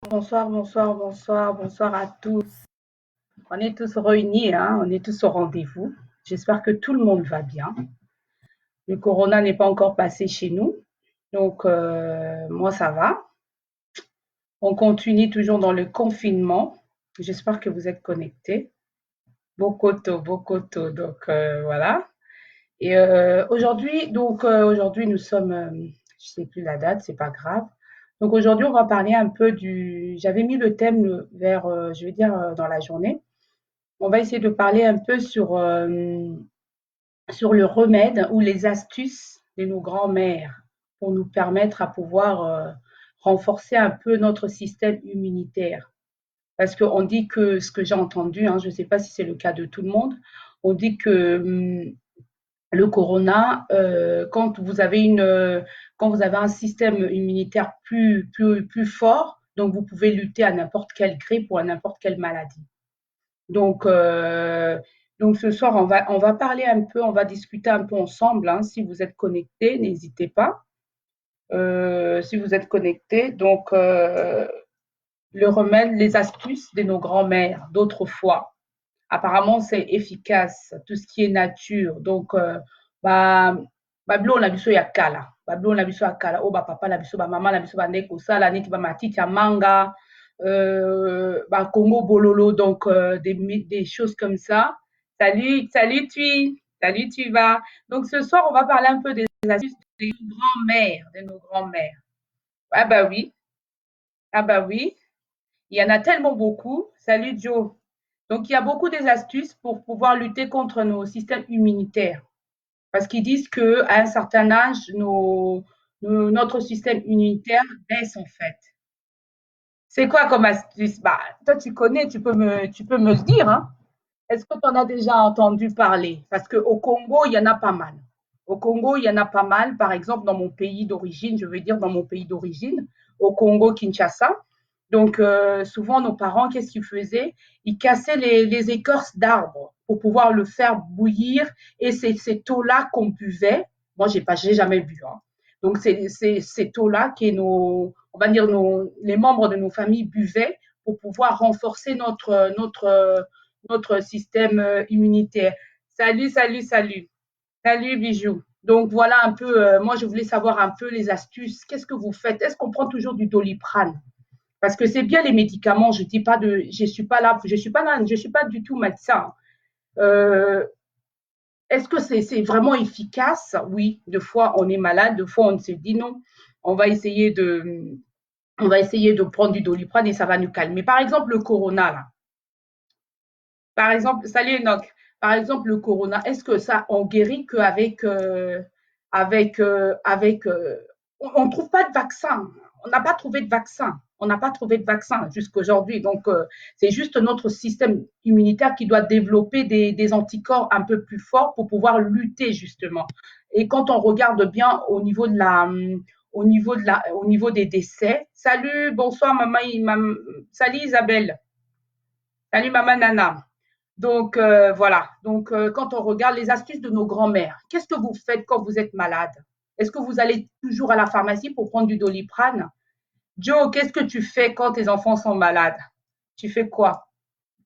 Bonsoir, bonsoir, bonsoir, bonsoir à tous. On est tous réunis, hein, on est tous au rendez-vous. J'espère que tout le monde va bien. Le corona n'est pas encore passé chez nous, donc moi ça va. On continue toujours dans le confinement. J'espère que vous êtes connectés. Bokoto, Bokoto, donc voilà. Et aujourd'hui nous sommes, je sais plus la date, c'est pas grave. Donc aujourd'hui on va parler un peu j'avais mis le thème vers, je vais dire dans la journée. On va essayer de parler un peu sur le remède ou les astuces de nos grands-mères pour nous permettre à pouvoir renforcer un peu notre système immunitaire. Parce qu'on dit que ce que j'ai entendu, hein, je ne sais pas si c'est le cas de tout le monde, on dit que le corona, quand vous avez un système immunitaire plus fort, donc vous pouvez lutter à n'importe quelle grippe ou à n'importe quelle maladie. Donc, euh, donc ce soir, on va parler un peu, on va discuter un peu ensemble, hein. Si vous êtes connectés, n'hésitez pas. Si vous êtes connectés, donc le remède, les astuces de nos grands-mères d'autrefois. Apparemment, c'est efficace, tout ce qui est nature. Donc, bah, bablo na biso ya kala, bablo na biso ya kala, oh ba papa na biso, ba maman na biso, ba ndeko sala neti ba matiti ya manga, bah, Congo Bololo, donc des choses comme ça. Salut, salut, salut, tu vas. Donc ce soir, on va parler un peu des astuces de nos grands-mères, de nos grands-mères. Ah bah oui, ah bah oui, il y en a tellement beaucoup. Salut Joe. Donc il y a beaucoup des astuces pour pouvoir lutter contre nos systèmes immunitaires. Parce qu'ils disent qu'à un certain âge, notre système immunitaire baisse en fait. C'est quoi comme astuce? Bah, toi, tu connais, tu peux me le dire, hein? Est-ce que tu en as déjà entendu parler? Parce qu'au Congo, il y en a pas mal. Au Congo, il y en a pas mal. Par exemple, dans mon pays d'origine, je veux dire dans mon pays d'origine, au Congo, Kinshasa. Donc, souvent, nos parents, qu'est-ce qu'ils faisaient? Ils cassaient les écorces d'arbres pour pouvoir le faire bouillir. Et c'est ces taux-là qu'on buvait. Moi, j'ai jamais bu, hein. Donc, c'est ces taux-là que on va dire, les membres de nos familles buvaient pour pouvoir renforcer notre système immunitaire. Salut, salut, salut. Salut, bijou. Donc voilà un peu, moi je voulais savoir un peu les astuces. Qu'est-ce que vous faites? Est-ce qu'on prend toujours du Doliprane? Parce que c'est bien les médicaments. Je dis pas je suis pas là, je suis pas là, je suis pas du tout médecin. Euh, Est-ce que c'est vraiment efficace? Oui, deux fois on est malade, deux fois on se dit non. On va essayer de, on va essayer de prendre du Doliprane et ça va nous calmer. Par exemple le corona là. Par exemple, salut Enoch. Par exemple, le corona, est-ce que ça, on guérit qu'avec, on ne trouve pas de vaccin. On n'a pas trouvé de vaccin. On n'a pas trouvé de vaccin jusqu'à aujourd'hui. Donc, c'est juste notre système immunitaire qui doit développer des anticorps un peu plus forts pour pouvoir lutter justement. Et quand on regarde bien au niveau des décès. Salut, bonsoir maman, salut Isabelle. Salut maman Nana. Donc, voilà. Donc, quand on regarde les astuces de nos grands-mères, qu'est-ce que vous faites quand vous êtes malade? Est-ce que vous allez toujours à la pharmacie pour prendre du Doliprane? Joe, qu'est-ce que tu fais quand tes enfants sont malades? Tu fais quoi?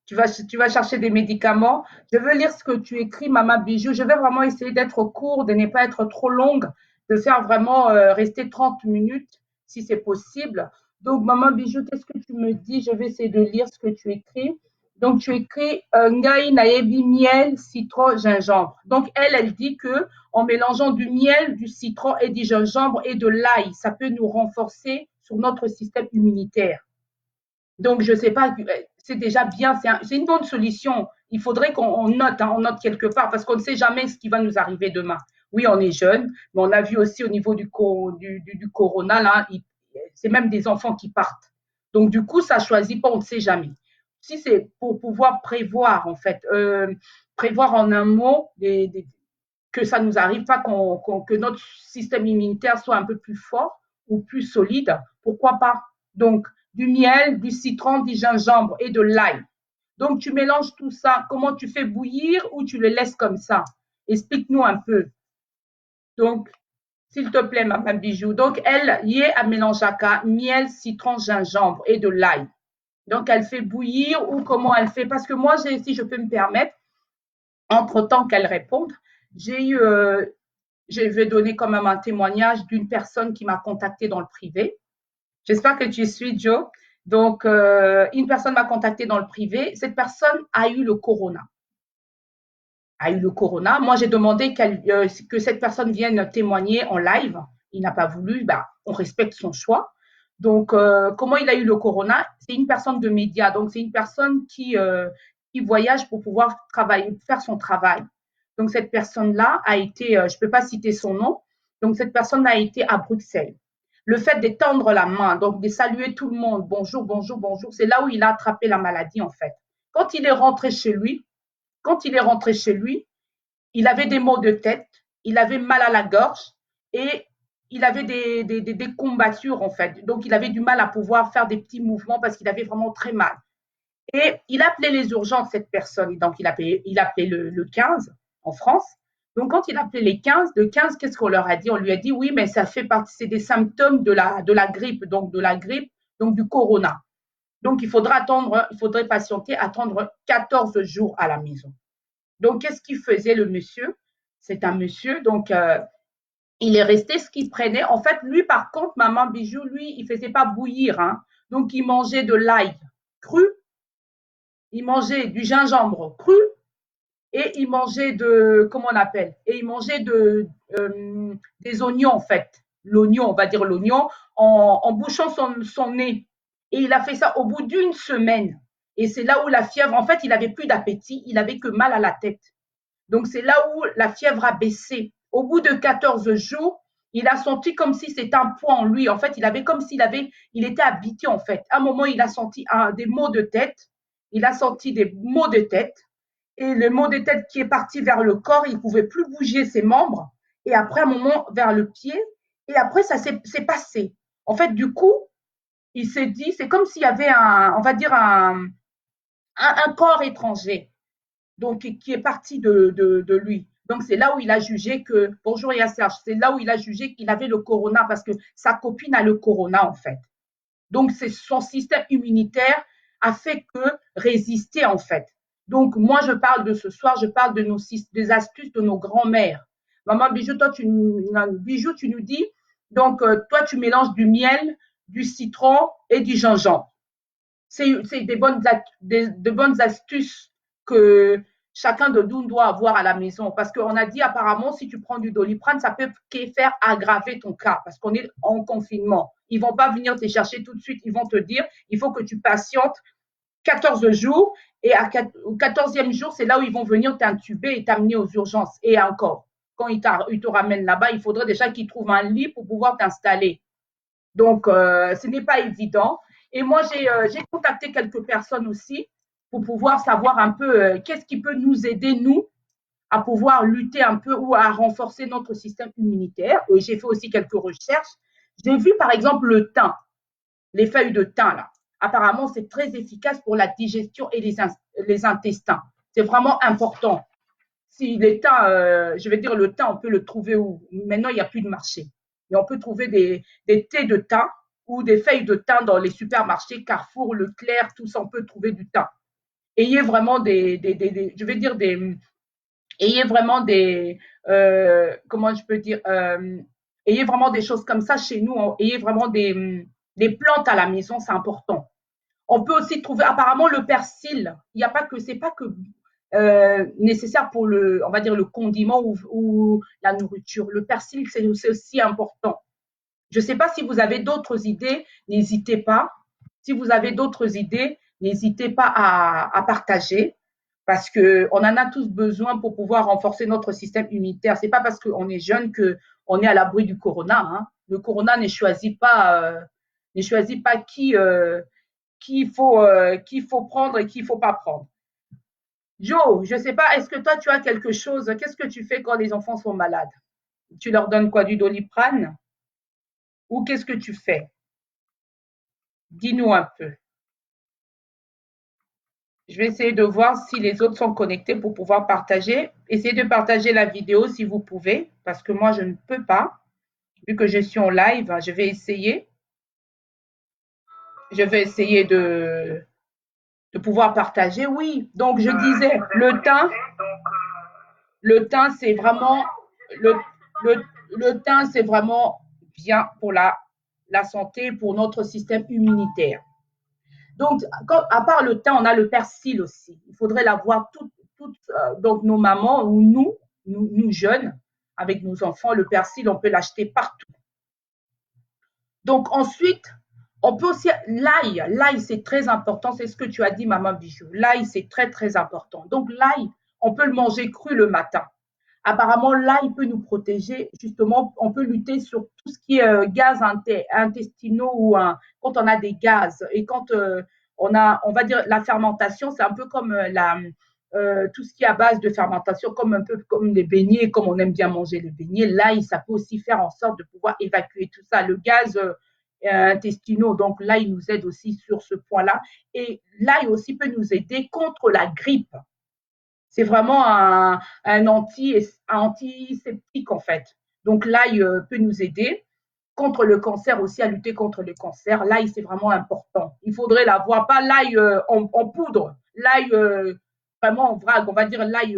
Tu vas chercher des médicaments? Je veux lire ce que tu écris, Maman Bijou. Je vais vraiment essayer d'être court, de ne pas être trop longue, de faire vraiment rester 30 minutes si c'est possible. Donc, Maman Bijou, qu'est-ce que tu me dis? Je vais essayer de lire ce que tu écris. Donc, tu écris Ngai Naebi miel, citron, gingembre. Donc, elle dit que en mélangeant du miel, du citron et du gingembre et de l'ail, ça peut nous renforcer sur notre système immunitaire. Donc, je ne sais pas, c'est déjà bien, c'est une bonne solution. Il faudrait qu'on note, hein, on note quelque part, parce qu'on ne sait jamais ce qui va nous arriver demain. Oui, on est jeune, mais on a vu aussi au niveau du corona, là, c'est même des enfants qui partent. Donc, du coup, ça ne choisit pas, on ne sait jamais. Si c'est pour pouvoir prévoir, en fait, prévoir en un mot que ça ne nous arrive pas, que notre système immunitaire soit un peu plus fort ou plus solide, pourquoi pas? Donc, du miel, du citron, du gingembre et de l'ail. Donc, tu mélanges tout ça. Comment tu fais bouillir ou tu le laisses comme ça? Explique-nous un peu. Donc, S'il te plaît, ma bijou. Donc, elle y est à mélangeaka, miel, citron, gingembre et de l'ail. Donc, elle fait bouillir ou comment elle fait? Parce que moi, si je peux me permettre, entre-temps qu'elle réponde, j'ai eu, je vais donner quand même un témoignage d'une personne qui m'a contacté dans le privé. J'espère que tu suis, Joe. Donc, une personne m'a contacté dans le privé. Cette personne a eu le corona. A eu le corona. Moi, j'ai demandé que cette personne vienne témoigner en live. Il n'a pas voulu. Bah, on respecte son choix. Donc, comment il a eu le corona? C'est une personne de médias. Donc, c'est une personne qui voyage pour pouvoir travailler, faire son travail. Donc, cette personne-là a été, je ne peux pas citer son nom. Donc, cette personne a été à Bruxelles. Le fait d'étendre la main, donc de saluer tout le monde, bonjour, bonjour, bonjour, c'est là où il a attrapé la maladie, en fait. Quand il est rentré chez lui, quand il est rentré chez lui, il avait des maux de tête, il avait mal à la gorge et il avait des combattures, en fait. Donc, il avait du mal à pouvoir faire des petits mouvements parce qu'il avait vraiment très mal. Et il appelait les urgences, cette personne. Donc, il appelait le 15 en France. Donc, quand il appelait les 15, le 15, qu'est-ce qu'on leur a dit? On lui a dit, oui, mais ça fait partie, c'est des symptômes de la grippe, donc du corona. Donc, il faudrait patienter, attendre 14 jours à la maison. Donc, qu'est-ce qu'il faisait le monsieur? C'est un monsieur, donc il est resté ce qu'il prenait. En fait, lui, par contre, maman Bijou, lui, il ne faisait pas bouillir. Hein. Donc, il mangeait de l'ail cru, il mangeait du gingembre cru et il mangeait comment on appelle? Et il mangeait des oignons, en fait. L'oignon, on va dire l'oignon, en bouchant son nez. Et il a fait ça au bout d'une semaine. Et c'est là où la fièvre, en fait, il n'avait plus d'appétit, il avait que mal à la tête. Donc, c'est là où la fièvre a baissé. Au bout de 14 jours, il a senti comme si c'était un poids en lui. En fait, il avait comme il était habité, en fait. À un moment, il a senti des maux de tête. Il a senti des maux de tête. Et le mot de tête qui est parti vers le corps, il ne pouvait plus bouger ses membres. Et après, un moment, vers le pied. Et après, ça s'est passé. En fait, du coup, il s'est dit, c'est comme s'il y avait on va dire, un corps étranger donc qui est parti de lui. Donc c'est là où il a jugé que, bonjour Yasser, c'est là où il a jugé qu'il avait le corona parce que sa copine a le corona en fait. Donc c'est son système immunitaire a fait que résister en fait. Donc moi je parle de ce soir, je parle des astuces de nos grands-mères. Maman Bijou, Bijou, tu nous dis, donc toi tu mélanges du miel, du citron et du gingembre. C'est de bonnes astuces que chacun de nous doit avoir à la maison. Parce qu'on a dit apparemment, si tu prends du doliprane, ça peut faire aggraver ton cas parce qu'on est en confinement. Ils ne vont pas venir te chercher tout de suite. Ils vont te dire, il faut que tu patientes 14 jours et au 14e jour, c'est là où ils vont venir t'intuber et t'amener aux urgences. Et encore, quand ils te ramènent là-bas, il faudrait déjà qu'ils trouvent un lit pour pouvoir t'installer. Donc, ce n'est pas évident. Et moi, j'ai contacté quelques personnes aussi pour pouvoir savoir un peu qu'est-ce qui peut nous aider, nous, à pouvoir lutter un peu ou à renforcer notre système immunitaire. J'ai fait aussi quelques recherches. J'ai vu, par exemple, le thym, les feuilles de thym, là. Apparemment, c'est très efficace pour la digestion et les intestins. C'est vraiment important. Si les thym, je vais dire le thym, on peut le trouver où? Maintenant, il n'y a plus de marché. Et on peut trouver des thés de thym ou des feuilles de thym dans les supermarchés, Carrefour, Leclerc, tout ça, on peut trouver du thym. Ayez vraiment je vais dire ayez vraiment comment je peux dire, ayez vraiment des choses comme ça chez nous, ayez vraiment des plantes à la maison, c'est important. On peut aussi trouver apparemment le persil. Il n'y a pas que c'est pas que nécessaire pour on va dire le condiment ou la nourriture. Le persil c'est aussi important. Je ne sais pas si vous avez d'autres idées, n'hésitez pas. Si vous avez d'autres idées, n'hésitez pas à partager parce qu'on en a tous besoin pour pouvoir renforcer notre système immunitaire. Ce n'est pas parce qu'on est jeune qu'on est à l'abri du corona. Hein. Le corona ne choisit pas qu'il faut prendre et qu'il ne faut pas prendre. Joe, je ne sais pas, est-ce que toi, tu as quelque chose? Qu'est-ce que tu fais quand les enfants sont malades? Tu leur donnes quoi, du doliprane? Ou qu'est-ce que tu fais? Dis-nous un peu. Je vais essayer de voir si les autres sont connectés pour pouvoir partager. Essayez de partager la vidéo si vous pouvez, parce que moi, je ne peux pas. Vu que je suis en live, je vais essayer de pouvoir partager. Oui, donc je disais, le thym, c'est vraiment, le, le, le thym, c'est vraiment bien pour la santé, pour notre système immunitaire. Donc, à part le thym, on a le persil aussi. Il faudrait l'avoir donc nos mamans ou nous jeunes, avec nos enfants, le persil, on peut l'acheter partout. Donc ensuite, on peut aussi l'ail. L'ail, c'est très important. C'est ce que tu as dit, maman Bijou. L'ail, c'est très, très important. Donc l'ail, on peut le manger cru le matin. Apparemment, l'ail peut nous protéger. Justement, on peut lutter sur tout ce qui est gaz intestinaux ou quand on a des gaz. Et quand on va dire, la fermentation, c'est un peu comme tout ce qui est à base de fermentation, comme un peu comme les beignets, comme on aime bien manger les beignets. L'ail, ça peut aussi faire en sorte de pouvoir évacuer tout ça, le gaz intestinaux. Donc, l'ail nous aide aussi sur ce point-là. Et l'ail aussi peut nous aider contre la grippe. C'est vraiment un antiseptique en fait. Donc l'ail peut nous aider contre le cancer aussi, à lutter contre le cancer. L'ail, c'est vraiment important. Il faudrait l'avoir, pas l'ail en poudre, l'ail vraiment en vrac, on va dire l'ail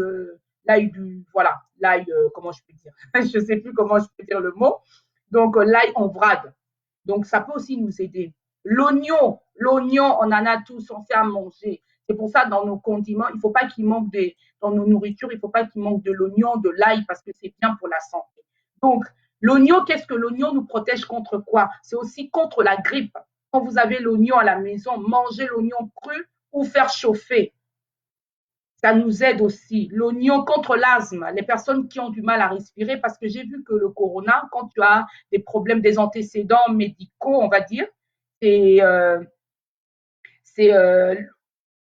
du, voilà, l'ail, comment je peux dire, je ne sais plus comment je peux dire le mot. Donc l'ail en vrac. Donc ça peut aussi nous aider. L'oignon, on en a tous, on sait à manger. C'est pour ça, dans nos condiments, il ne faut pas qu'il manque dans nos nourritures, il ne faut pas qu'il manque de l'oignon, de l'ail, parce que c'est bien pour la santé. Donc, l'oignon, qu'est-ce que l'oignon nous protège contre quoi? C'est aussi contre la grippe. Quand vous avez l'oignon à la maison, mangez l'oignon cru ou faire chauffer. Ça nous aide aussi. L'oignon contre l'asthme, les personnes qui ont du mal à respirer, parce que j'ai vu que le corona, quand tu as des problèmes, des antécédents médicaux, on va dire, c'est c'est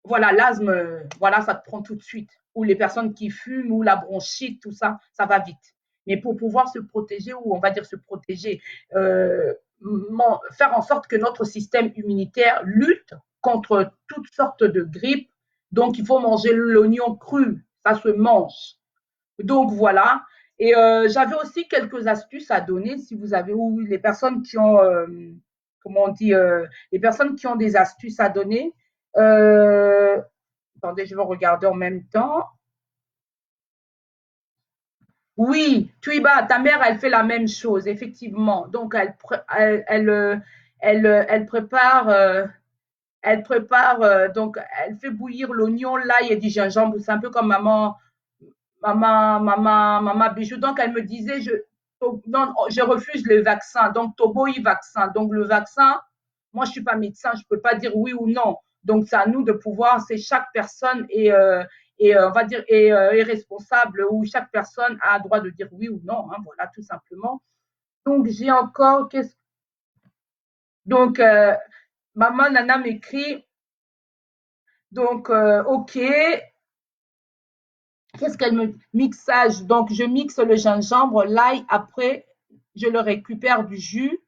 voilà, l'asthme, voilà, ça te prend tout de suite. Ou les personnes qui fument, ou la bronchite, tout ça, ça va vite. Mais pour pouvoir se protéger, ou on va dire se protéger, faire en sorte que notre système immunitaire lutte contre toutes sortes de grippes. Donc, il faut manger l'oignon cru, ça se mange. Donc, voilà. Et j'avais aussi quelques astuces à donner si vous avez, ou les personnes qui ont, comment on dit, les personnes qui ont des astuces à donner. Euh, Attendez, je vais regarder en même temps. Oui, Tuiba, ta mère, elle fait la même chose, effectivement. Donc, elle prépare, donc, elle fait bouillir l'oignon, l'ail et du gingembre. C'est un peu comme maman Bijou. Donc, elle me disait, non, je refuse le vaccin. Donc, Toboï vaccin. Donc, le vaccin, moi, je ne suis pas médecin, je ne peux pas dire oui ou non. Donc, c'est à nous de pouvoir, c'est chaque personne on va dire, est responsable ou chaque personne a le droit de dire oui ou non. Hein, voilà, tout simplement. Donc, j'ai encore, donc, maman Nana m'écrit, donc, OK, qu'est-ce qu'elle me mixage? Donc, je mixe le gingembre, l'ail, après, je le récupère du jus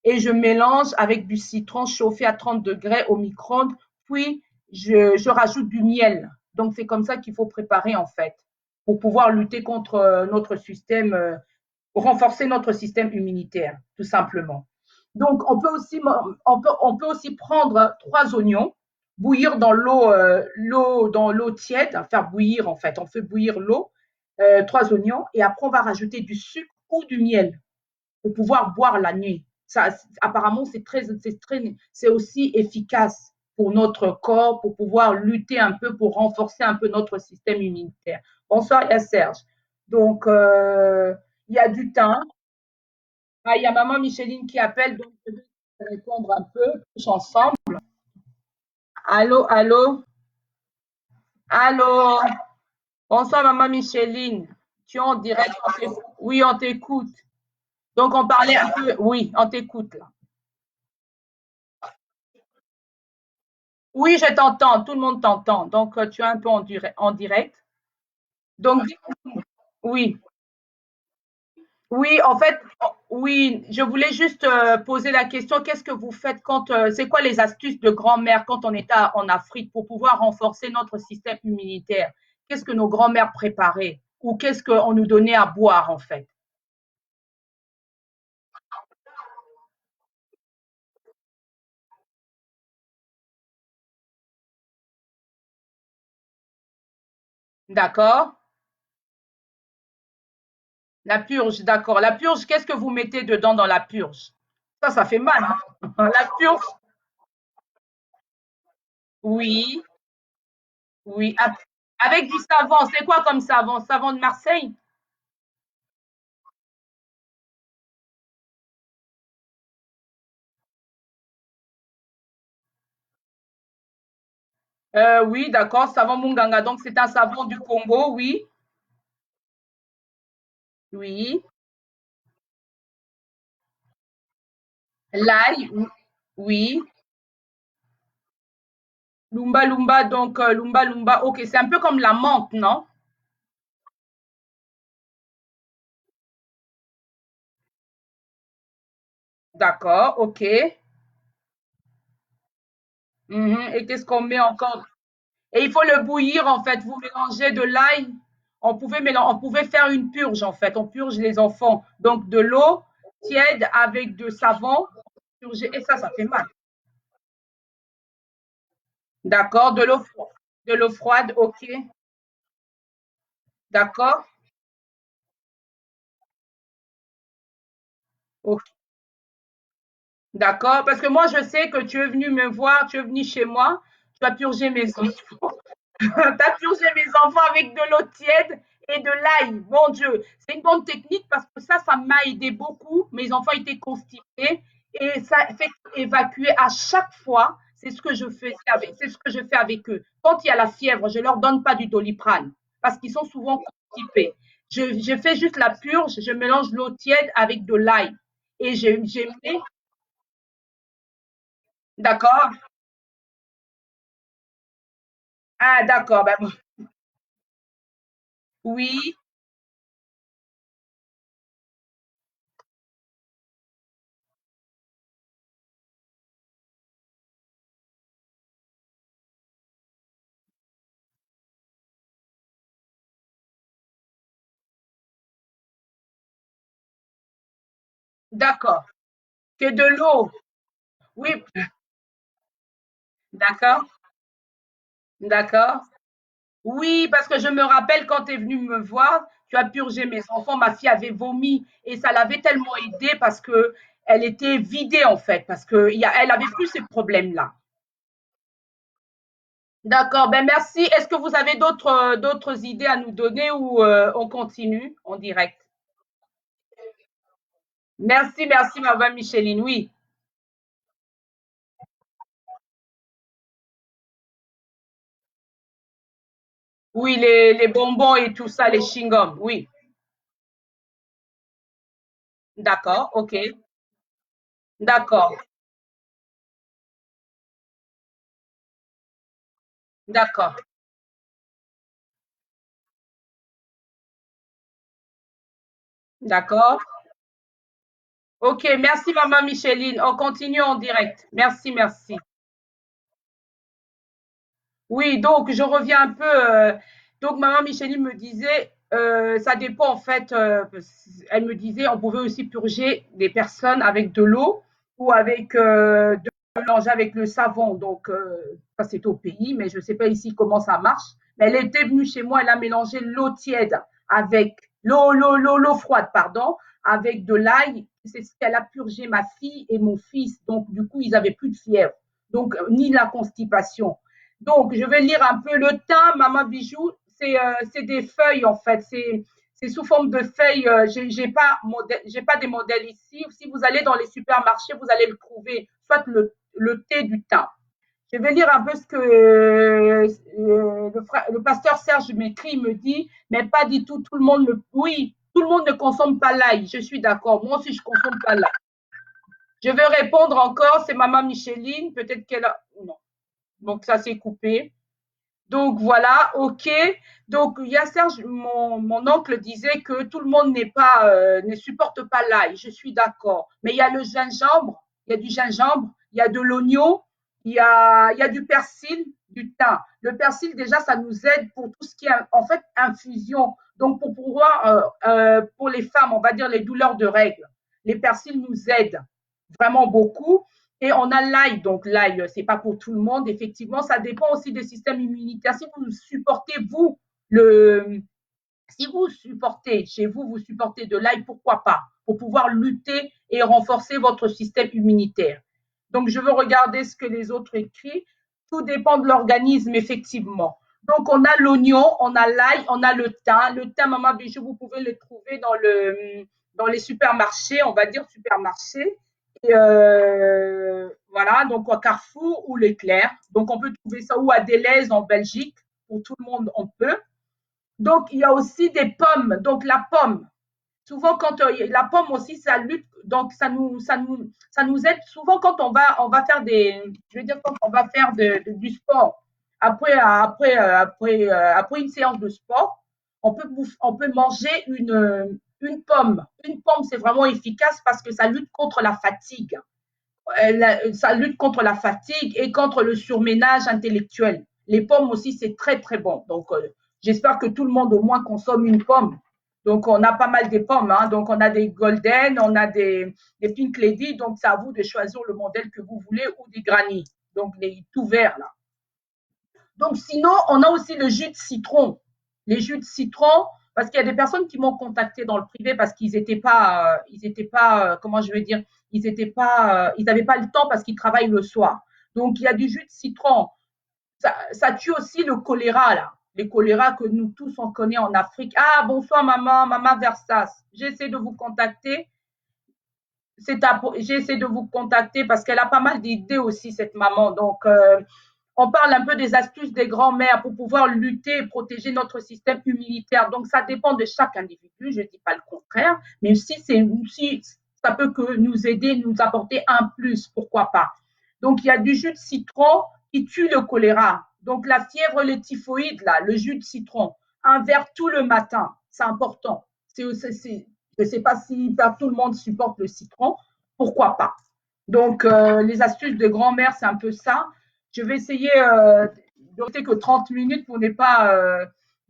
et je mélange avec du citron chauffé à 30 degrés au micro-ondes, puis je rajoute du miel. Donc, c'est comme ça qu'il faut préparer en fait, pour pouvoir lutter contre notre système, pour renforcer notre système immunitaire, tout simplement. Donc, on peut aussi prendre 3 oignons, bouillir dans l'eau tiède, faire bouillir en fait. On fait bouillir l'eau, 3 oignons, et après on va rajouter du sucre ou du miel pour pouvoir boire la nuit. Ça, apparemment, c'est aussi efficace pour notre corps, pour pouvoir lutter un peu, pour renforcer un peu notre système immunitaire. Bonsoir, il y a Serge. Donc, il y a du thym. Ah, il y a maman Micheline qui appelle, donc je vais répondre un peu, tous ensemble. Allô, allô, allô. Bonsoir, maman Micheline. Tu es en direct? Oui, on t'écoute. Donc, on parlait un peu. Oui, on t'écoute là. Oui, je t'entends. Tout le monde t'entend. Donc, tu es un peu en direct. Donc, oui. Oui, en fait, oui, je voulais juste poser la question, qu'est-ce que vous faites c'est quoi les astuces de grand-mère quand on était en Afrique pour pouvoir renforcer notre système immunitaire? Qu'est-ce que nos grand-mères préparaient? Ou qu'est-ce qu'on nous donnait à boire, en fait? D'accord. La purge, d'accord. La purge, qu'est-ce que vous mettez dedans dans la purge? Ça fait mal, hein. La purge, oui, oui. Avec du savon, c'est quoi comme savon? Savon de Marseille? Oui, d'accord, savon Munganga. Donc, c'est un savon du Congo, oui, oui. L'ail, oui. Lumba Lumba, donc Lumba Lumba. Ok, c'est un peu comme la menthe, non? D'accord, ok. Mhm. Et qu'est-ce qu'on met encore? Et il faut le bouillir, en fait. Vous mélangez de l'ail. On pouvait faire une purge, en fait. On purge les enfants. Donc, de l'eau tiède avec de savon. Purger. Et ça fait mal. D'accord, de l'eau froide, ok. D'accord, ok. D'accord, parce que moi, je sais que tu es venu me voir, tu es venu chez moi, tu as purgé mes enfants. Tu as purgé mes enfants avec de l'eau tiède et de l'ail. Mon Dieu, c'est une bonne technique parce que ça m'a aidé beaucoup. Mes enfants étaient constipés et ça fait évacuer à chaque fois. C'est ce que je fais avec eux. Quand il y a la fièvre, je leur donne pas du Doliprane parce qu'ils sont souvent constipés. Je fais juste la purge, je mélange l'eau tiède avec de l'ail et j'ai mis, d'accord. Ah, d'accord. Ben, oui, d'accord. Que de l'eau. Oui, d'accord. D'accord. Oui, parce que je me rappelle quand tu es venu me voir, tu as purgé mes enfants, ma fille avait vomi et ça l'avait tellement aidée parce que elle était vidée en fait, parce que elle avait plus ces problèmes-là. D'accord, ben merci. Est-ce que vous avez d'autres idées à nous donner ou on continue en direct? Merci, merci, Madame Micheline. Oui, oui, les bonbons et tout ça, les chewing-gums. Oui, d'accord, ok, d'accord, d'accord, d'accord. Ok, merci, Maman Micheline. On continue en direct. Merci, merci. Oui, donc je reviens un peu. Donc maman Micheline me disait, ça dépend en fait. Elle me disait, on pouvait aussi purger des personnes avec de l'eau ou avec de mélanger avec le savon. Donc ça c'est au pays, mais je ne sais pas ici comment ça marche. Mais elle était venue chez moi, elle a mélangé l'eau tiède avec l'eau froide, pardon, avec de l'ail. C'est ce qu'elle a purgé ma fille et mon fils. Donc du coup, ils avaient plus de fièvre, donc ni la constipation. Donc, je vais lire un peu le thym, Maman Bijou. C'est des feuilles, en fait. C'est sous forme de feuilles. J'ai pas des modèles ici. Si vous allez dans les supermarchés, vous allez le trouver, soit le thé du thym. Je vais lire un peu ce que le pasteur Serge m'écrit, il me dit, mais pas du tout, tout le monde ne, oui, tout le monde ne consomme pas l'ail, je suis d'accord, moi aussi je ne consomme pas l'ail. Je vais répondre encore, c'est Maman Micheline, peut-être qu'elle a, non, donc ça s'est coupé. Donc voilà, ok. Donc il y a Serge, mon oncle disait que tout le monde ne supporte pas l'ail. Je suis d'accord. Mais il y a le gingembre, il y a du gingembre, il y a de l'oignon, il y a du persil, du thym. Le persil déjà, ça nous aide pour tout ce qui est en fait infusion. Donc pour pouvoir, pour les femmes, on va dire les douleurs de règles, les persils nous aident vraiment beaucoup. Et on a l'ail, donc l'ail, c'est pas pour tout le monde. Effectivement, ça dépend aussi des systèmes immunitaires. Si vous supportez, vous, le, si vous supportez, chez vous, vous supportez de l'ail, pourquoi pas? Pour pouvoir lutter et renforcer votre système immunitaire. Donc, je veux regarder ce que les autres écrivent. Tout dépend de l'organisme, effectivement. Donc, on a l'oignon, on a l'ail, on a le thym. Le thym, maman Bijou, vous pouvez le trouver dans les supermarchés, on va dire supermarchés. Et voilà, donc au Carrefour ou Leclerc. Donc, on peut trouver ça ou à Deleuze en Belgique. Pour tout le monde, on peut. Donc, il y a aussi des pommes. Donc, la pomme. Souvent, quand la pomme aussi, ça lutte. Donc, ça nous aide. Souvent, quand on va faire je veux dire, quand on va faire du sport, après une séance de sport, on peut manger une pomme. Une pomme, c'est vraiment efficace parce que ça lutte contre la fatigue. Ça lutte contre la fatigue et contre le surménage intellectuel. Les pommes aussi, c'est très, très bon. Donc, j'espère que tout le monde au moins consomme une pomme. Donc, on a pas mal de pommes. Hein. Donc, on a des golden, on a des pink lady. Donc, c'est à vous de choisir le modèle que vous voulez ou des granny. Donc, les tout verts, là. Donc, sinon, on a aussi le jus de citron. Les jus de citron, parce qu'il y a des personnes qui m'ont contacté dans le privé parce qu'ils étaient pas, comment je vais dire, ils n'avaient pas le temps parce qu'ils travaillent le soir. Donc, il y a du jus de citron. Ça tue aussi le choléra, là. Les choléras que nous tous on connaît en Afrique. Ah, bonsoir maman, maman Versas. J'essaie de vous contacter. J'essaie de vous contacter parce qu'elle a pas mal d'idées aussi, cette maman. Donc, on parle un peu des astuces des grands-mères pour pouvoir lutter et protéger notre système immunitaire. Donc, ça dépend de chaque individu, je ne dis pas le contraire, mais si ça peut que nous aider, nous apporter un plus, pourquoi pas. Donc, il y a du jus de citron qui tue le choléra. Donc, la fièvre, le typhoïde, là, le jus de citron, un verre tout le matin, c'est important. Je ne sais pas si tout le monde supporte le citron, pourquoi pas. Donc, les astuces de grand-mère, c'est un peu ça. Je vais essayer de rester que 30 minutes pour ne pas,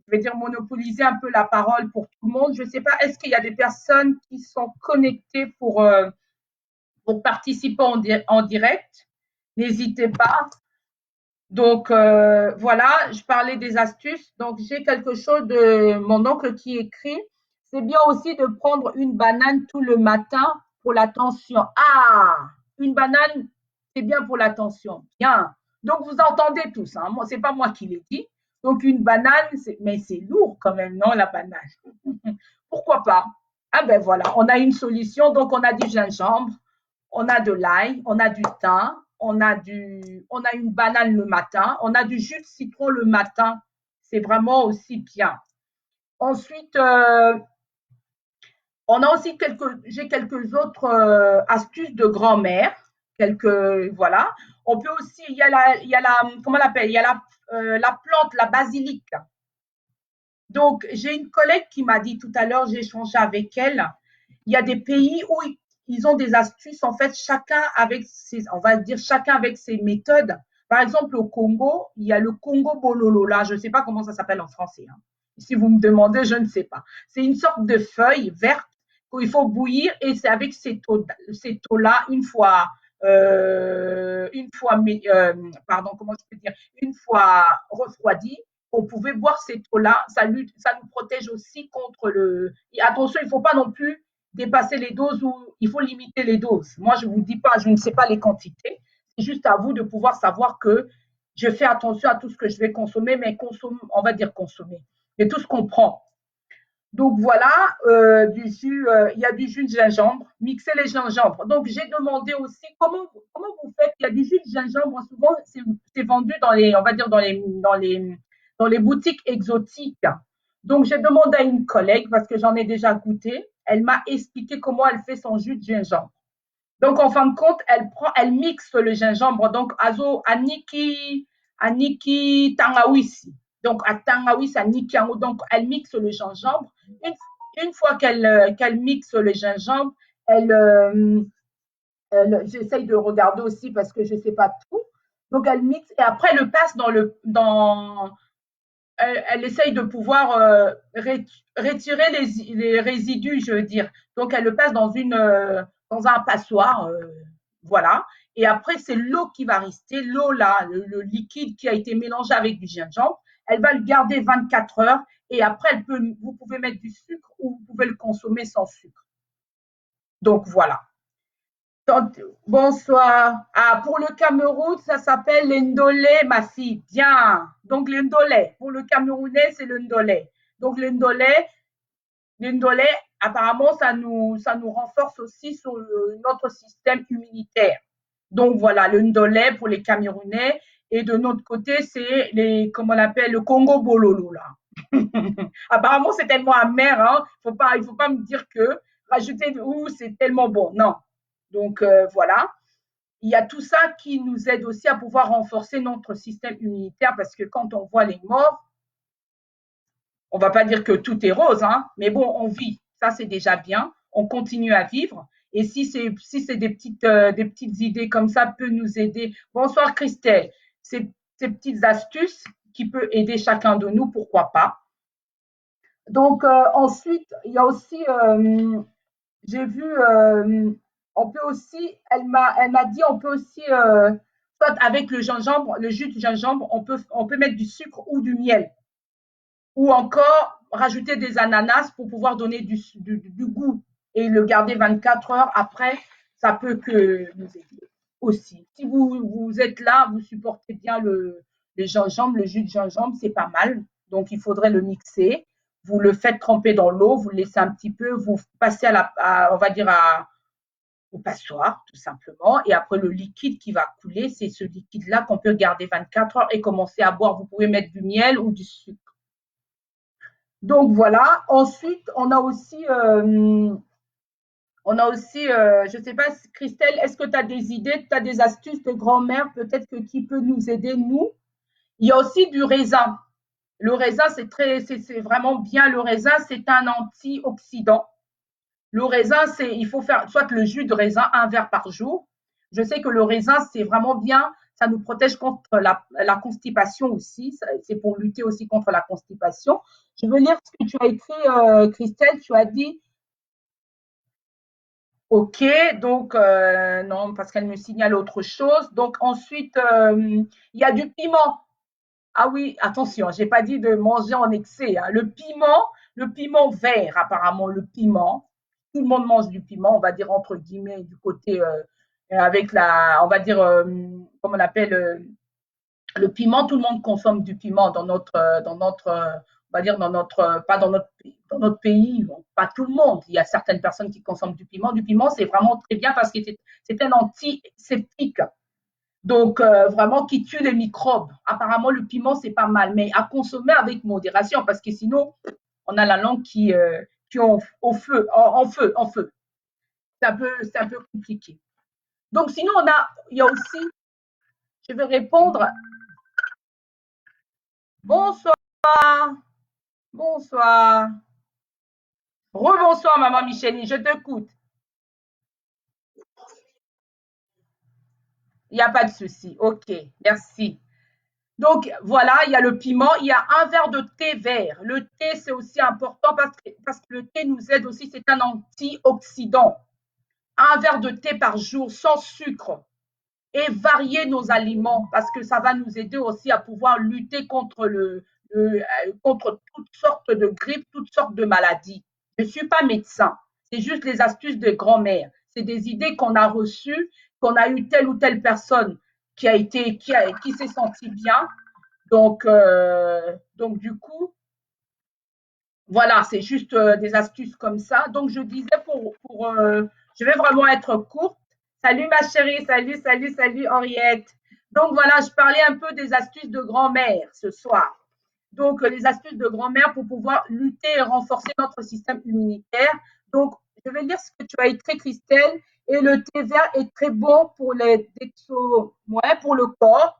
je vais dire, monopoliser un peu la parole pour tout le monde. Je ne sais pas, est-ce qu'il y a des personnes qui sont connectées pour participer en direct? N'hésitez pas. Donc, voilà, je parlais des astuces. Donc, j'ai quelque chose de mon oncle qui écrit. C'est bien aussi de prendre une banane tout le matin pour la tension. Ah, une banane, c'est bien pour la tension. Bien. Donc, vous entendez tous. Hein. Moi, c'est pas moi qui l'ai dit. Donc, une banane, mais c'est lourd quand même, non, la banane. Pourquoi pas? Ah ben voilà, on a une solution. Donc, on a du gingembre, on a de l'ail, on a du thym, on a une banane le matin, on a du jus de citron le matin. C'est vraiment aussi bien. Ensuite, on a aussi j'ai quelques autres astuces de grand-mère. Voilà. On peut aussi, il y a la, comment on l'appelle? Il y a la plante, la basilic. Donc, j'ai une collègue qui m'a dit tout à l'heure, j'ai échangé avec elle, il y a des pays où ils ont des astuces, en fait, on va dire chacun avec ses méthodes. Par exemple, au Congo, il y a le Congo Bololo, là, je ne sais pas comment ça s'appelle en français. Hein. Si vous me demandez, je ne sais pas. C'est une sorte de feuille verte qu'il faut bouillir et c'est avec ces taux-là, pardon, comment je peux dire, une fois refroidi, on pouvait boire cette eau-là. Ça nous protège aussi contre le. Et attention, il ne faut pas non plus dépasser les doses ou il faut limiter les doses. Moi, je ne vous dis pas, je ne sais pas les quantités. C'est juste à vous de pouvoir savoir que je fais attention à tout ce que je vais consommer, mais on va dire consommer, mais tout ce qu'on prend. Donc voilà, il y a du jus de gingembre, mixer les gingembres. Donc j'ai demandé aussi comment vous faites. Il y a du jus de gingembre, souvent c'est vendu on va dire dans les boutiques exotiques. Donc j'ai demandé à une collègue parce que j'en ai déjà goûté. Elle m'a expliqué comment elle fait son jus de gingembre. Donc en fin de compte, elle mixe le gingembre. Donc Aniki Tangawisi. Donc à Tangawisi, Aniki Ango. Donc elle mixe le gingembre. Une fois qu'elle mixe le gingembre, j'essaye de regarder aussi parce que je ne sais pas tout. Donc elle mixe et après elle le passe elle essaye de pouvoir retirer les résidus, je veux dire. Donc elle le passe dans un passoire, voilà. Et après c'est l'eau qui va rester, l'eau là, le liquide qui a été mélangé avec du gingembre. Elle va le garder 24 heures et après, vous pouvez mettre du sucre ou vous pouvez le consommer sans sucre. Donc voilà. Bonsoir. Ah, pour le Cameroun, ça s'appelle l'Indolé Massi. Bien. Donc l'Indolé. Pour le Camerounais, c'est l'Indolé. Donc l'Indolé, apparemment, ça nous renforce aussi sur notre système immunitaire. Donc voilà, l'Indolé pour les Camerounais. Et de notre côté, c'est comment on l'appelle, le Congo Bololo, là. Apparemment, c'est tellement amer, hein. Il faut pas me dire que rajouter c'est tellement bon. Non. Donc voilà. Il y a tout ça qui nous aide aussi à pouvoir renforcer notre système immunitaire parce que quand on voit les morts, on va pas dire que tout est rose, hein, mais bon, on vit. Ça, c'est déjà bien. On continue à vivre. Et si c'est des petites idées comme ça peut nous aider. Bonsoir Christelle. Ces petites astuces qui peuvent aider chacun de nous, pourquoi pas. Donc ensuite, il y a aussi, j'ai vu, on peut aussi, elle m'a dit, on peut aussi, soit avec le gingembre, le jus de gingembre, on peut mettre du sucre ou du miel, ou encore rajouter des ananas pour pouvoir donner du goût et le garder 24 heures après, ça peut que nous aider aussi. Si vous êtes là, vous supportez bien le gingembre, le jus de gingembre, c'est pas mal. Donc, il faudrait le mixer. Vous le faites tremper dans l'eau, vous le laissez un petit peu, vous passez on va dire, au passoire, tout simplement. Et après, le liquide qui va couler, c'est ce liquide-là qu'on peut garder 24 heures et commencer à boire. Vous pouvez mettre du miel ou du sucre. Donc voilà. Ensuite, je ne sais pas, Christelle, est-ce que tu as des idées, tu as des astuces de grand-mère peut-être qui peut nous aider, nous? Il y a aussi du raisin. Le raisin, c'est vraiment bien. Le raisin, c'est un antioxydant. Le raisin, il faut faire soit le jus de raisin, un verre par jour. Je sais que le raisin, c'est vraiment bien. Ça nous protège contre la constipation aussi. C'est pour lutter aussi contre la constipation. Je veux lire ce que tu as écrit, Christelle. Tu as dit, OK, donc non, parce qu'elle me signale autre chose. Donc ensuite, il y a du piment. Ah oui, attention, j'ai pas dit de manger en excès, hein. Le piment vert, apparemment, le piment. Tout le monde mange du piment, on va dire entre guillemets, du côté avec on va dire, comment on appelle, le piment. Tout le monde consomme du piment on va dire pas dans notre pays, bon, pas tout le monde. Il y a certaines personnes qui consomment du piment. Du piment, c'est vraiment très bien parce que c'est un antiseptique. Donc, vraiment, qui tue les microbes. Apparemment, le piment, c'est pas mal, mais à consommer avec modération, parce que sinon, on a la langue qui est au feu, en feu, en feu. C'est un peu compliqué. Donc, sinon, il y a aussi, je vais répondre, bonsoir, bonsoir, rebonsoir, maman Micheline, je t'écoute. Il n'y a pas de souci. OK, merci. Donc voilà, il y a le piment, il y a un verre de thé vert. Le thé, c'est aussi important parce que le thé nous aide aussi, c'est un antioxydant. Un verre de thé par jour sans sucre et varier nos aliments parce que ça va nous aider aussi à pouvoir lutter contre toutes sortes de grippes, toutes sortes de maladies. Je ne suis pas médecin, c'est juste les astuces de grand-mère. C'est des idées qu'on a reçues, qu'on a eu telle ou telle personne qui s'est sentie bien. Donc du coup, voilà, c'est juste des astuces comme ça. Donc, je disais je vais vraiment être courte. Salut ma chérie, salut, salut, salut Henriette. Donc voilà, je parlais un peu des astuces de grand-mère ce soir. Donc, les astuces de grand-mère pour pouvoir lutter et renforcer notre système immunitaire. Donc, je vais lire ce que tu as écrit, Christelle. Et le thé vert est très bon pour le corps.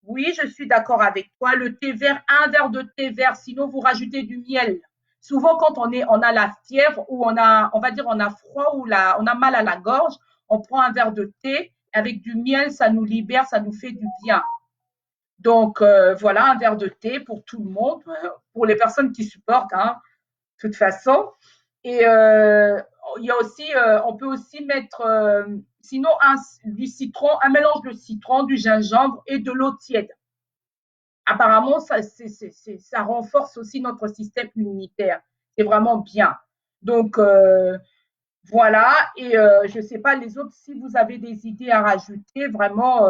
Oui, je suis d'accord avec toi. Le thé vert, un verre de thé vert, sinon vous rajoutez du miel. Souvent, quand on a la fièvre ou on va dire, on a froid ou on a mal à la gorge, on prend un verre de thé avec du miel, ça nous libère, ça nous fait du bien. Donc, voilà, un verre de thé pour tout le monde, pour les personnes qui supportent, hein, de toute façon. Et il y a aussi, on peut aussi mettre, sinon, du citron, un mélange de citron, du gingembre et de l'eau tiède. Apparemment, ça renforce aussi notre système immunitaire. C'est vraiment bien. Donc, voilà. Et je ne sais pas, les autres, si vous avez des idées à rajouter, vraiment,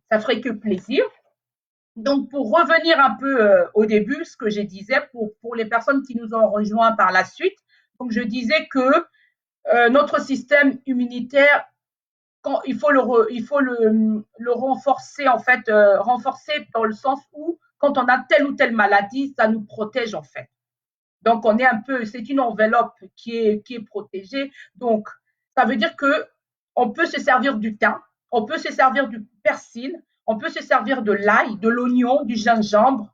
ça ferait que plaisir. Donc, pour revenir un peu au début, ce que je disais, pour les personnes qui nous ont rejoints par la suite, donc je disais que notre système immunitaire, il faut le renforcer, en fait, renforcer dans le sens où, quand on a telle ou telle maladie, ça nous protège, en fait. Donc, on est un peu, c'est une enveloppe qui est protégée. Donc, ça veut dire que on peut se servir du thym, on peut se servir du persil, on peut se servir de l'ail, de l'oignon, du gingembre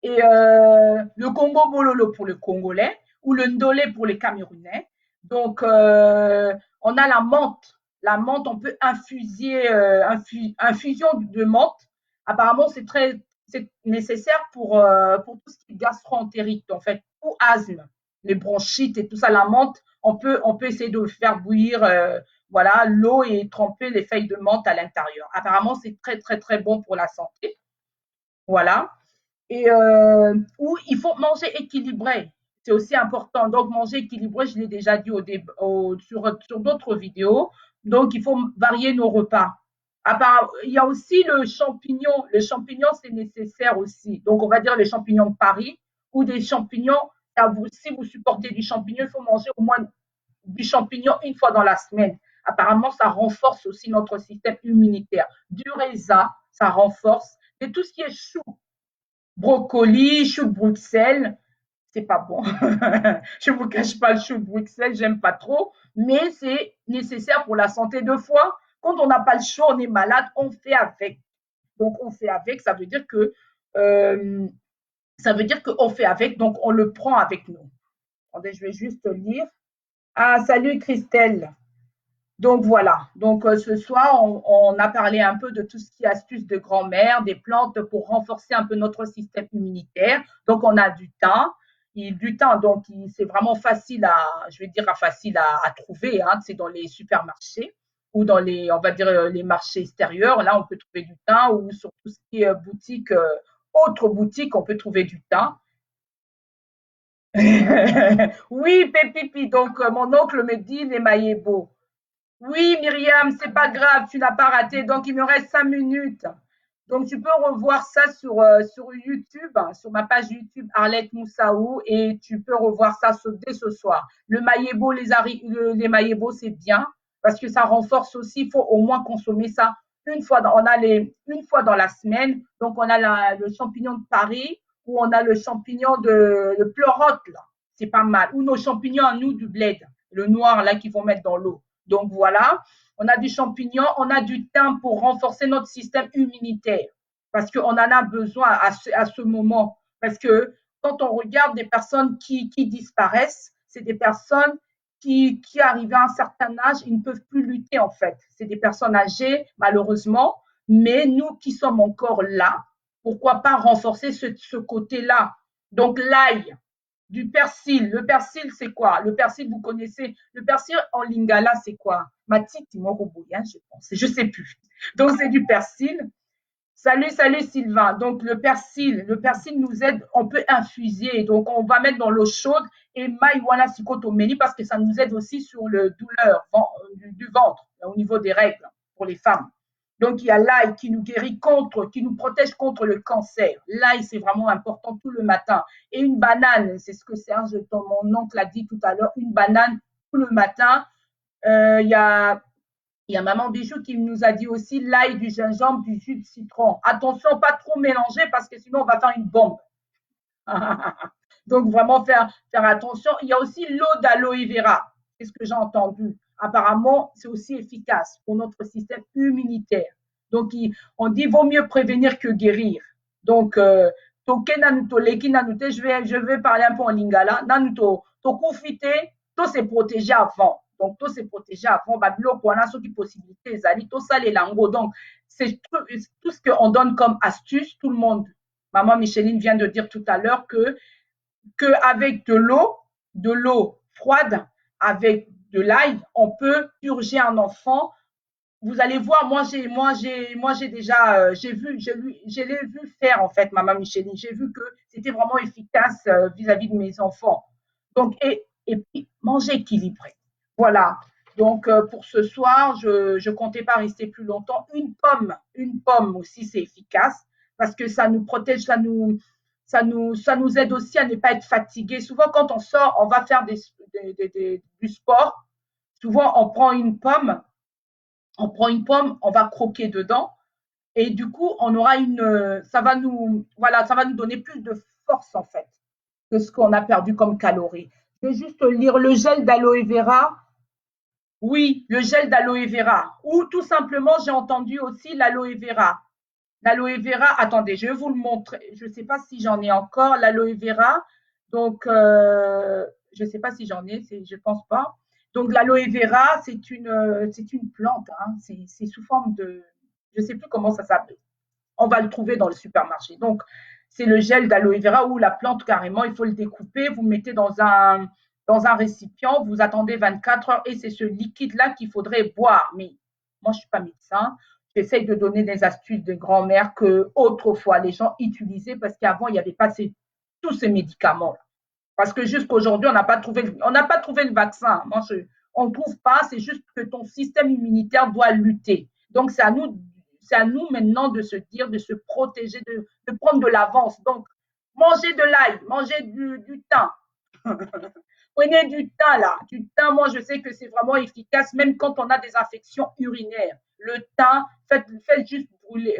et le Congo Bololo pour le Congolais ou le Ndolé pour les Camerounais. Donc, on a la menthe. La menthe, on peut infuser, infusion de menthe. Apparemment, c'est nécessaire pour tout ce qui est gastro-entérite, en fait, ou asthme, les bronchites et tout ça. La menthe, on peut essayer de faire bouillir voilà, l'eau et tremper les feuilles de menthe à l'intérieur. Apparemment, c'est très, très, très bon pour la santé. Voilà. Et où il faut manger équilibré. C'est aussi important. Donc, manger équilibré, je l'ai déjà dit sur d'autres vidéos. Donc, il faut varier nos repas. Il y a aussi le champignon. Le champignon, c'est nécessaire aussi. Donc, on va dire les champignons de Paris ou des champignons. Si vous supportez du champignon, il faut manger au moins du champignon une fois dans la semaine. Apparemment, ça renforce aussi notre système immunitaire. Du raisin, ça renforce. Et tout ce qui est chou, brocoli, chou de Bruxelles, c'est pas bon. Je ne vous cache pas le chou de Bruxelles, j'aime pas trop, mais c'est nécessaire pour la santé de foie. Quand on n'a pas le choix, on est malade, on fait avec. Donc on fait avec, euh, ça veut dire qu'on fait avec, donc on le prend avec nous. Attendez, je vais juste lire. Ah, salut Christelle. Donc voilà, donc ce soir, on a parlé un peu de tout ce qui est astuces de grand-mère, des plantes pour renforcer un peu notre système immunitaire. Donc on a du thym, donc c'est vraiment facile je vais dire facile à trouver, hein, c'est dans les supermarchés ou dans on va dire les marchés extérieurs. Là, on peut trouver du thym ou sur tout ce qui est boutique, autre boutique, on peut trouver du thym. Oui, Pépipi, donc mon oncle me dit les maillébeaux. Oui, Myriam, c'est pas grave, tu n'as pas raté. Donc, il me reste 5 minutes. Donc, tu peux revoir ça sur YouTube, hein, sur ma page YouTube Arlette Moussaou, et tu peux revoir ça dès ce soir. Le maillébo, les maillébo, c'est bien parce que ça renforce aussi. Il faut au moins consommer ça une fois dans la semaine. Donc, on a le champignon de Paris ou on a le champignon de pleurote, là. C'est pas mal. Ou nos champignons à nous du bled, le noir, là, qu'ils vont mettre dans l'eau. Donc voilà, on a du champignon, on a du thym pour renforcer notre système immunitaire parce qu'on en a besoin à ce moment. Parce que quand on regarde des personnes qui disparaissent, c'est des personnes qui arrivent à un certain âge, ils ne peuvent plus lutter en fait. C'est des personnes âgées, malheureusement, mais nous qui sommes encore là, pourquoi pas renforcer ce côté-là. Donc l'ail, du persil. Le persil, c'est quoi? Le persil, vous connaissez. Le persil en lingala, c'est quoi? Matiti moroboyan, je pense. Je sais plus. Donc, c'est du persil. Salut, salut Sylvain. Donc, le persil nous aide, on peut infuser. Donc, on va mettre dans l'eau chaude et maïwana sikotomeni parce que ça nous aide aussi sur le douleur du ventre au niveau des règles pour les femmes. Donc, il y a l'ail qui nous guérit qui nous protège contre le cancer. L'ail, c'est vraiment important tout le matin. Et une banane, c'est ce que mon oncle a dit tout à l'heure, une banane tout le matin. Il y a Maman Bijou qui nous a dit aussi l'ail, du gingembre, du jus de citron. Attention, pas trop mélanger parce que sinon on va faire une bombe. Donc vraiment faire attention. Il y a aussi l'eau d'aloe vera. C'est ce que j'ai entendu. Apparemment, c'est aussi efficace pour notre système immunitaire. Donc on dit vaut mieux prévenir que guérir. Donc je vais parler un peu en lingala. Nanuto tokufite, to se protéger avant. Donc to se protéger avant. Babilo pour ceux qui possibilités zali to ça les langues. Donc c'est tout ce qu'on donne comme astuce. Tout le monde. Maman Micheline vient de dire tout à l'heure qu'avec de l'eau froide, avec de l'ail, on peut purger un enfant vous allez voir, j'ai déjà, je l'ai vu faire en fait, Maman Micheline. J'ai vu que c'était vraiment efficace vis-à-vis de mes enfants. Donc, et puis, manger équilibré. Voilà. Donc, pour ce soir, je comptais pas rester plus longtemps. Une pomme aussi, c'est efficace parce que ça nous protège, ça nous aide aussi à ne pas être fatigué. Souvent, quand on sort, on va faire du sport. Souvent, on prend une pomme, on va croquer dedans et du coup, on aura ça va nous, voilà, ça va nous donner plus de force en fait que ce qu'on a perdu comme calories. Je vais juste lire le gel d'aloe vera. Oui, le gel d'aloe vera. Ou tout simplement, j'ai entendu aussi l'aloe vera. L'aloe vera, attendez, je vais vous le montrer. Je ne sais pas si j'en ai encore, l'aloe vera. Donc, je ne sais pas si j'en ai, je ne pense pas. Donc, l'aloe vera, c'est une plante. Hein. C'est sous forme de. Je ne sais plus comment ça s'appelle. On va le trouver dans le supermarché. Donc, c'est le gel d'aloe vera ou la plante carrément. Il faut le découper. Vous le mettez dans un récipient. Vous attendez 24 heures et c'est ce liquide-là qu'il faudrait boire. Mais moi, je ne suis pas médecin. J'essaye de donner des astuces de grand-mère que autrefois les gens utilisaient parce qu'avant, il n'y avait pas tous ces médicaments-là. Parce que jusqu'aujourd'hui, on n'a pas trouvé le vaccin. On ne trouve pas, c'est juste que ton système immunitaire doit lutter. Donc, c'est à nous maintenant de se dire, de se protéger, de prendre de l'avance. Donc, mangez de l'ail, mangez du thym. Prenez du thym là. Du thym, moi, je sais que c'est vraiment efficace, même quand on a des infections urinaires. Le thym, faites juste brûler.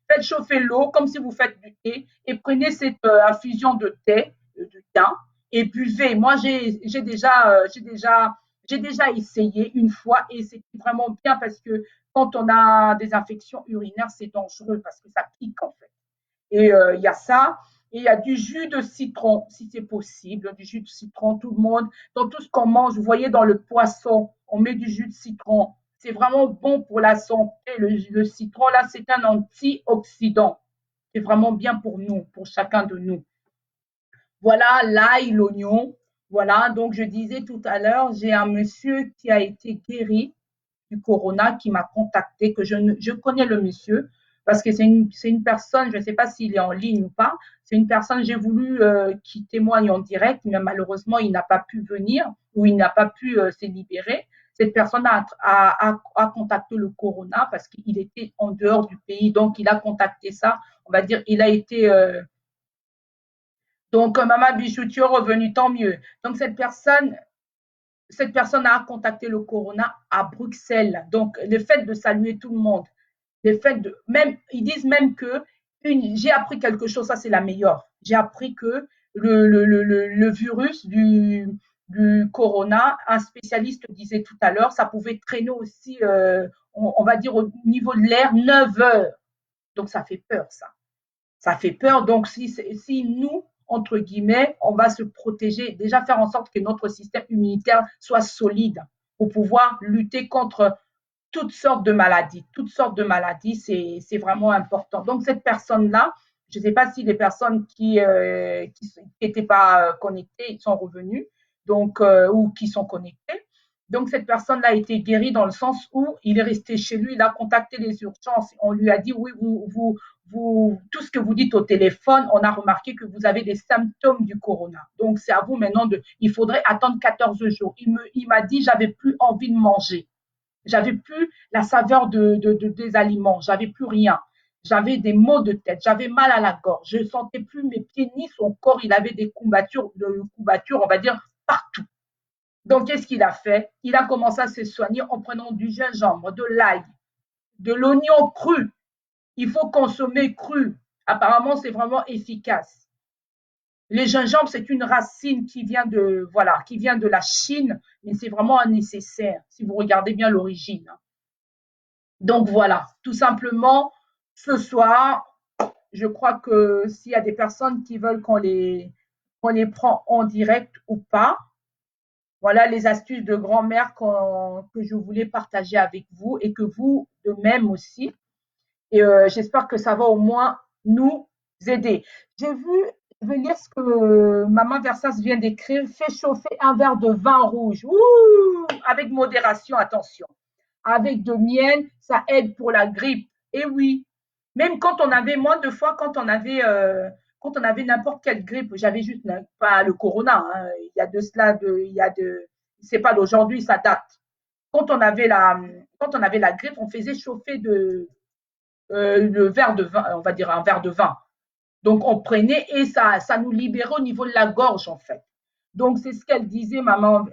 Faites chauffer l'eau comme si vous faites du thé et prenez cette infusion de thé, du thym, et buvez. Moi, j'ai déjà essayé une fois et c'est vraiment bien parce que quand on a des infections urinaires, c'est dangereux parce que ça pique en fait. Et il y a ça. Et il y a du jus de citron, si c'est possible, du jus de citron, tout le monde. Dans tout ce qu'on mange, vous voyez, dans le poisson, on met du jus de citron. C'est vraiment bon pour la santé. Le citron, là, c'est un antioxydant. C'est vraiment bien pour nous, pour chacun de nous. Voilà l'ail, l'oignon. Voilà, donc je disais tout à l'heure, j'ai un monsieur qui a été guéri du corona qui m'a contacté, je connais le monsieur parce que c'est une personne, je ne sais pas s'il est en ligne ou pas, c'est une personne, j'ai voulu qu'il témoigne en direct, mais malheureusement, il n'a pas pu venir ou il n'a pas pu se libérer. Cette personne a contacté le corona parce qu'il était en dehors du pays, donc il a contacté ça, on va dire, il a été donc, Maman Bijoutier revenu, tant mieux. Donc, cette personne a contacté le Corona à Bruxelles. Donc, le fait de saluer tout le monde, le fait de, même, ils disent même que j'ai appris quelque chose, ça c'est la meilleure. J'ai appris que le virus du Corona, un spécialiste disait tout à l'heure, ça pouvait traîner aussi, on va dire, au niveau de l'air, 9 heures. Donc, ça fait peur, ça. Ça fait peur. Donc, si nous, entre guillemets, on va se protéger, déjà faire en sorte que notre système immunitaire soit solide pour pouvoir lutter contre toutes sortes de maladies. Toutes sortes de maladies, c'est vraiment important. Donc, cette personne-là, je ne sais pas si les personnes qui n'étaient pas connectées sont revenues, donc, ou qui sont connectées. Donc, cette personne-là a été guérie dans le sens où il est resté chez lui, il a contacté les urgences. On lui a dit, oui, tout ce que vous dites au téléphone, on a remarqué que vous avez des symptômes du corona. Donc, c'est à vous maintenant il faudrait attendre 14 jours. Il m'a dit, j'avais plus envie de manger. J'avais plus la saveur des aliments. J'avais plus rien. J'avais des maux de tête. J'avais mal à la gorge. Je ne sentais plus mes pieds ni son corps. Il avait des courbatures, on va dire, partout. Donc, qu'est-ce qu'il a fait? Il a commencé à se soigner en prenant du gingembre, de l'ail, de l'oignon cru. Il faut consommer cru. Apparemment, c'est vraiment efficace. Les gingembre, c'est une racine qui vient de, voilà, qui vient de la Chine, mais c'est vraiment un nécessaire si vous regardez bien l'origine. Donc voilà, tout simplement, ce soir, je crois que s'il y a des personnes qui veulent qu'on les prend en direct ou pas, voilà les astuces de grand-mère que je voulais partager avec vous et que vous de même aussi. Et j'espère que ça va au moins nous aider. J'ai vu, je vais lire ce que Maman Versas vient d'écrire. Fais chauffer un verre de vin rouge. Ouh, avec modération, attention. avec de miel, ça aide pour la grippe. Et oui, même quand on avait moins de fois, quand on avait n'importe quelle grippe, j'avais juste pas le corona, hein, il y a de cela, c'est pas d'aujourd'hui, ça date. Quand on avait quand on avait la grippe, on faisait chauffer le verre de vin, on va dire un verre de vin. Donc on prenait et ça nous libérait au niveau de la gorge en fait. Donc c'est ce qu'elle disait, maman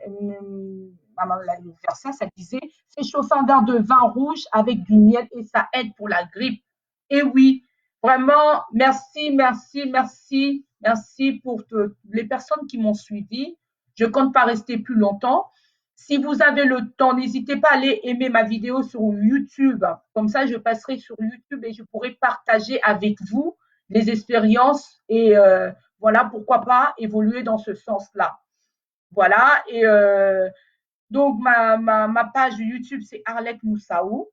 ça, ça disait, c'est chauffer un verre de vin rouge avec du miel et ça aide pour la grippe. Et oui, vraiment, merci, merci, merci, merci pour les personnes qui m'ont suivi. Je compte pas rester plus longtemps. Si vous avez le temps, n'hésitez pas à aller aimer ma vidéo sur YouTube. Comme ça, je passerai sur YouTube et je pourrai partager avec vous les expériences et voilà, pourquoi pas évoluer dans ce sens-là. Voilà, et donc ma page YouTube, c'est Arlette Moussaou.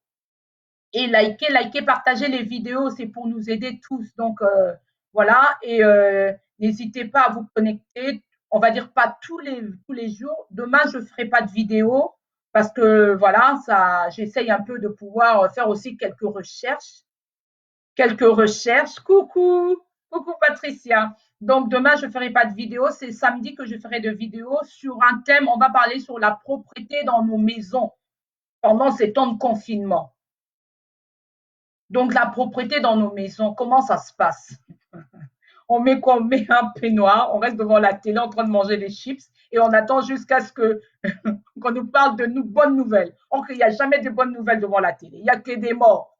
Et likez, partagez les vidéos, c'est pour nous aider tous. Donc voilà, et n'hésitez pas à vous connecter. On va dire pas tous les jours. Demain, je ne ferai pas de vidéo parce que voilà, ça, j'essaye un peu de pouvoir faire aussi quelques recherches. Coucou, coucou Patricia. Donc demain, je ne ferai pas de vidéo. C'est samedi que je ferai de vidéos sur un thème. On va parler sur la propreté dans nos maisons pendant ces temps de confinement. Donc la propreté dans nos maisons, comment ça se passe? On met quoi? On met un peignoir, on reste devant la télé en train de manger des chips et on attend jusqu'à ce que qu'on nous parle de bonnes nouvelles. Or qu'il n'y a jamais de bonnes nouvelles devant la télé. Il n'y a que des morts.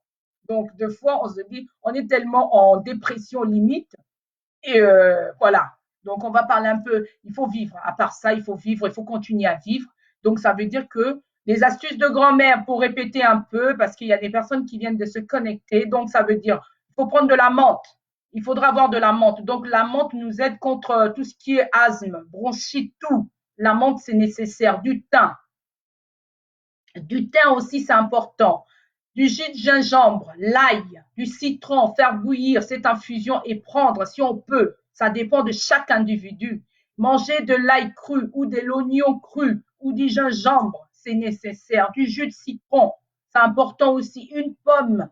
Donc, deux fois, on se dit, on est tellement en dépression limite. Et voilà. Donc, on va parler un peu, il faut vivre. À part ça, il faut vivre, il faut continuer à vivre. Donc, ça veut dire que les astuces de grand-mère, pour répéter un peu, parce qu'il y a des personnes qui viennent de se connecter. Donc, ça veut dire, il faut prendre de la menthe. Il faudra avoir de la menthe. Donc, la menthe nous aide contre tout ce qui est asthme, bronchite, tout. La menthe, c'est nécessaire. Du thym. Du thym aussi, c'est important. Du jus de gingembre, l'ail, du citron, faire bouillir cette infusion et prendre si on peut. Ça dépend de chaque individu. Manger de l'ail cru ou de l'oignon cru ou du gingembre, c'est nécessaire. Du jus de citron, c'est important aussi. Une pomme,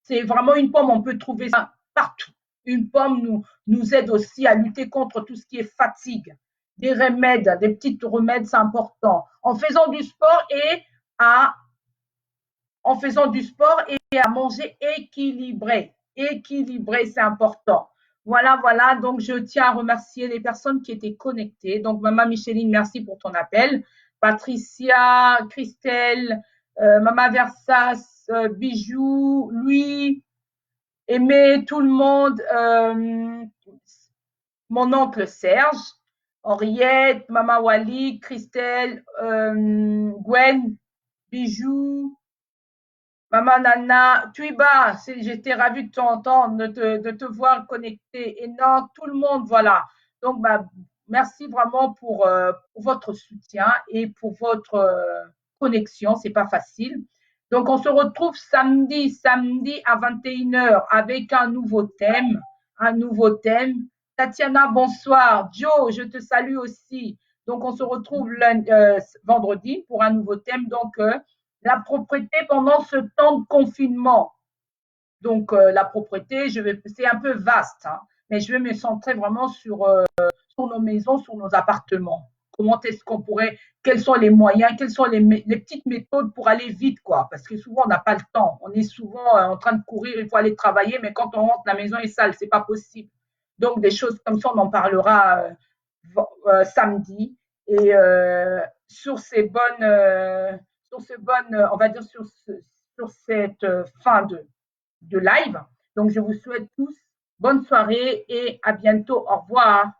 c'est vraiment une pomme, on peut trouver ça partout. Une pomme nous aide aussi à lutter contre tout ce qui est fatigue. Des remèdes, des petits remèdes, c'est important. En faisant du sport et à en faisant du sport et à manger équilibré. Équilibré, c'est important. Voilà, voilà. Donc, je tiens à remercier les personnes qui étaient connectées. Donc, Maman Micheline, merci pour ton appel. Patricia, Christelle, Maman Versas, Bijou, Louis, Aimé, tout le monde, mon oncle Serge, Henriette, Maman Wally, Christelle, Gwen, Bijou, Maman Nana, Tuiba, j'étais ravie de t'entendre, de te voir connecté. Et non, tout le monde, voilà. Donc, bah, merci vraiment pour votre soutien et pour votre connexion. C'est pas facile. Donc, on se retrouve samedi à 21h avec un nouveau thème. Un nouveau thème. Tatiana, bonsoir. Joe, je te salue aussi. Donc, on se retrouve vendredi pour un nouveau thème. Donc, la propreté pendant ce temps de confinement. Donc, la propreté, c'est un peu vaste, hein, mais je vais me centrer vraiment sur nos maisons, sur nos appartements. Comment est-ce qu'on pourrait, quels sont les moyens, quelles sont les petites méthodes pour aller vite, quoi. Parce que souvent, on n'a pas le temps. On est souvent en train de courir, il faut aller travailler, mais quand on rentre, la maison est sale, c'est pas possible. Donc, des choses comme ça, on en parlera samedi. Et sur ces bonnes, on va dire sur cette fin de live. Donc, je vous souhaite tous bonne soirée et à bientôt. Au revoir.